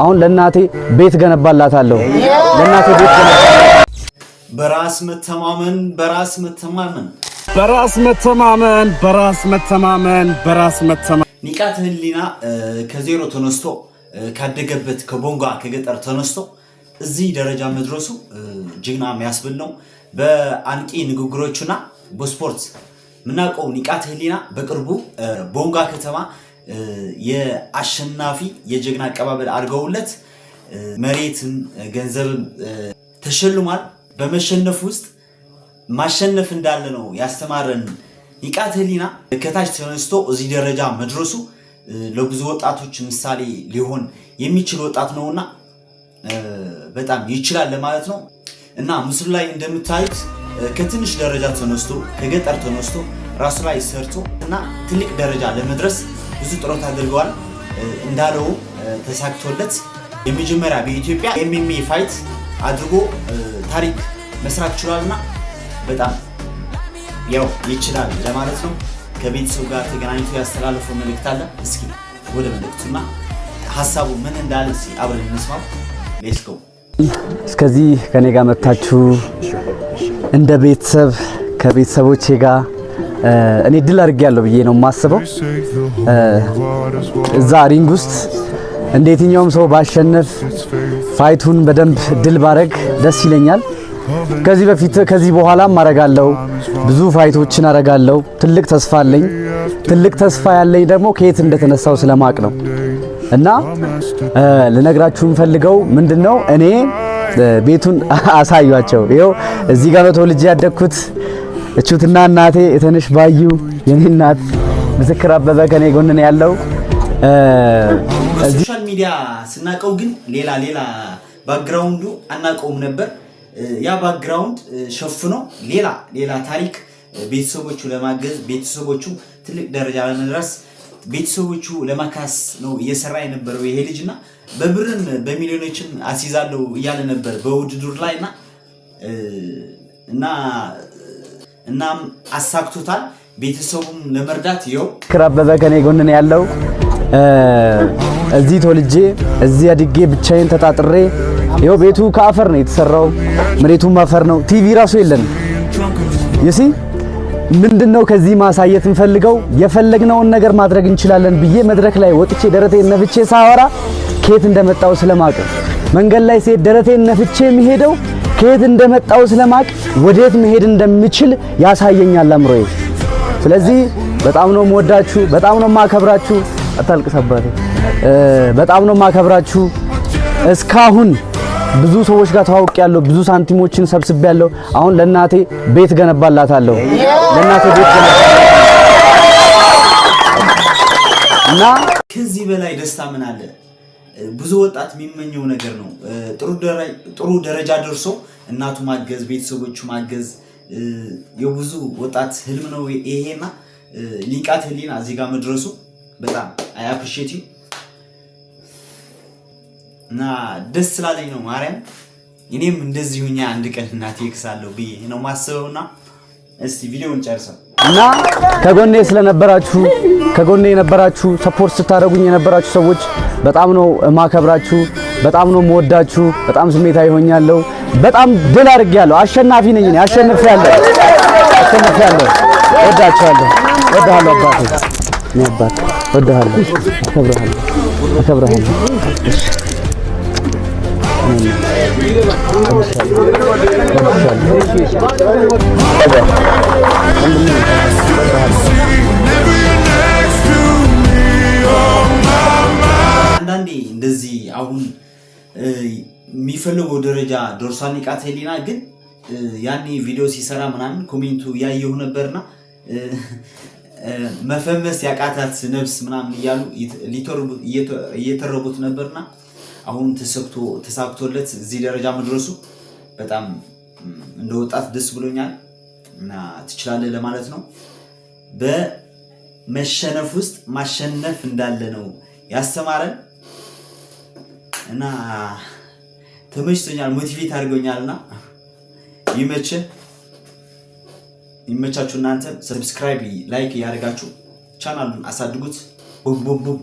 አሁን ለናቴ ቤት ገነባላታለሁ ለናቴ ቤት ገነባላታለሁ በራስ መተማመን በራስ መተማመን በራስ መተማመን በራስ መተማመን በራስ መተማመን ንቃተ ህሊና ከዜሮ ተነስቶ ካደገበት ከቦንጋ ከገጠር ተነስቶ እዚህ ደረጃ መድረሱ ጅግና የሚያስብል ነው በአንቂ ንግግሮችና በስፖርት ምናቀው ንቃተ ህሊና በቅርቡ ቦንጋ ከተማ የአሸናፊ የጀግና አቀባበል አድርገውለት መሬትም ገንዘብም ተሸልሟል በመሸነፍ ውስጥ ማሸነፍ እንዳለ ነው ያስተማረን ንቃተ ህሊና ከታች ተነስቶ እዚህ ደረጃ መድረሱ ለብዙ ወጣቶች ምሳሌ ሊሆን የሚችል ወጣት ነውና በጣም ይችላል ለማለት ነው እና ምስሉ ላይ እንደምታዩት ከትንሽ ደረጃ ተነስቶ ከገጠር ተነስቶ ራሱ ላይ ሰርቶ እና ትልቅ ደረጃ ለመድረስ ብዙ ጥረት አድርገዋል እንዳለው ተሳክቶለት የመጀመሪያ በኢትዮጵያ ኤምኤምኤ ፋይት አድርጎ ታሪክ መስራት ችሏልና በጣም ያው ይችላል ለማለት ነው ከቤተሰቡ ጋር ተገናኝቶ ያስተላለፈው መልእክት አለ እስኪ ወደ መልእክቱና ሐሳቡ ምን እንዳለ አብረን እንስማው ሌትስ ጎ እስከዚህ ከኔ ጋር መጣችሁ እንደ ቤተሰብ ከቤተሰቦቼ ጋር እኔ ድል አድርጌያለሁ ብዬ ነው ማስበው እዛ ሪንግ ውስጥ እንዴትኛውም ሰው ባሸነፍ ፋይቱን በደንብ ድል ባረግ ደስ ይለኛል ከዚህ በፊት ከዚህ በኋላም አረጋለሁ ብዙ ፋይቶችን አረጋለሁ ትልቅ ተስፋ አለኝ ትልቅ ተስፋ ያለኝ ደግሞ ከየት እንደተነሳው ስለማቅ ነው እና ለነግራችሁ ፈልገው ምንድነው እኔ ቤቱን አሳያቸው ይሄው እዚህ ጋር ነው ተወልጄ ያደግኩት እቹትና እናቴ እተነሽ ባዩ የኔ እናት ምስክር አበበ ከኔ ጎን ነው ያለው ሶሻል ሚዲያ ስናቀው ግን ሌላ ባክግራውንዱ አናቀውም ነበር ያ ባክግራውንድ ሸፍኖ ሌላ ታሪክ ቤተሰቦቹ ለማገዝ ቤተሰቦቹ ትልቅ ደረጃ ለመድረስ ቤተሰቦቹ ለማካስ ነው እየሰራ የነበረው ይሄ ልጅና በብርም በሚሊዮኖችም አሲዛለው እያለ ነበር በውድድር ላይና እናም አሳክቶታል ቤተሰቡም ለመርዳት ይው ክራበበ ከኔ ጎን ነው ያለው እዚህ ተወልጄ እዚህ አድጌ ብቻዬን ተጣጥሬ ይው ቤቱ ከአፈር ነው የተሰራው መሬቱም አፈር ነው ቲቪ ራሱ የለን ይሲ ምንድነው ከዚህ ማሳየት እንፈልገው የፈለግነውን ነገር ማድረግ እንችላለን ብዬ መድረክ ላይ ወጥቼ ደረቴን ነፍቼ ሳወራ ከየት እንደመጣው ስለማቅ መንገድ ላይ ሴት ደረቴን ነፍቼ የሚሄደው ከየት እንደመጣው ስለማቅ ወዴት መሄድ እንደምችል ያሳየኛል አምሮዬ ስለዚህ በጣም ነው የምወዳችሁ በጣም ነው ማከብራችሁ አታልቅሰባቴ በጣም ነው ማከብራችሁ እስካሁን ብዙ ሰዎች ጋር ተዋውቂያለሁ ብዙ ሳንቲሞችን ሰብስቤያለሁ አሁን ለናቴ ቤት ገነባላታለሁ ለናቴ ቤት ገነባላታለሁ እና ከዚህ በላይ ደስታ ምን አለ ብዙ ወጣት የሚመኘው ነገር ነው ጥሩ ደረጃ ደርሶ እናቱ ማገዝ ቤተሰቦቹ ማገዝ የብዙ ወጣት ህልም ነው ይሄና ንቃተ ህሊና እዚህ ጋር መድረሱ በጣም አይ አፕሪሺየት ዩ እና ደስ ስላለኝ ነው ማርያም እኔም እንደዚህ ሁኛ አንድ ቀን እናቴ ይክሳለሁ ብዬ ነው ማስበውና እስቲ ቪዲዮውን ጨርሰን እና ከጎኔ ስለነበራችሁ ከጎኔ የነበራችሁ ሰፖርት ስታደርጉኝ የነበራችሁ ሰዎች በጣም ነው ማከብራችሁ በጣም ነው መወዳችሁ በጣም ስሜታዊ ሆኛለሁ በጣም ድል አድርጌያለሁ አሸናፊ ነኝ እኔ አሸንፌያለሁ ወዳችኋለሁ ወዳሃለሁ አባቴ እኔ አባቴ ወዳሃለሁ አከብራለሁ አንዳንዴ እንደዚህ አሁን የሚፈልገው ደረጃ ደርሷል ንቃተ ህሊና ግን ያኔ ቪዲዮ ሲሰራ ምናምን ኮሜንቱ ያየው ነበርና መፈመስ ያቃታት ነፍስ ምናምን ይያሉ እየተረቡት ነበርና አሁን ተሳክቶለት እዚህ ደረጃ መድረሱ በጣም እንደወጣት ደስ ብሎኛል እና ትችላለህ ለማለት ነው በመሸነፍ ውስጥ ማሸነፍ እንዳለ ነው ያስተማረን እና ተመችቶኛል ሞቲቬት አድርጎኛልና ይመቻችሁ እናንተ ሰብስክራይብ ላይክ ያደርጋችሁ ቻናሉን አሳድጉት ቡም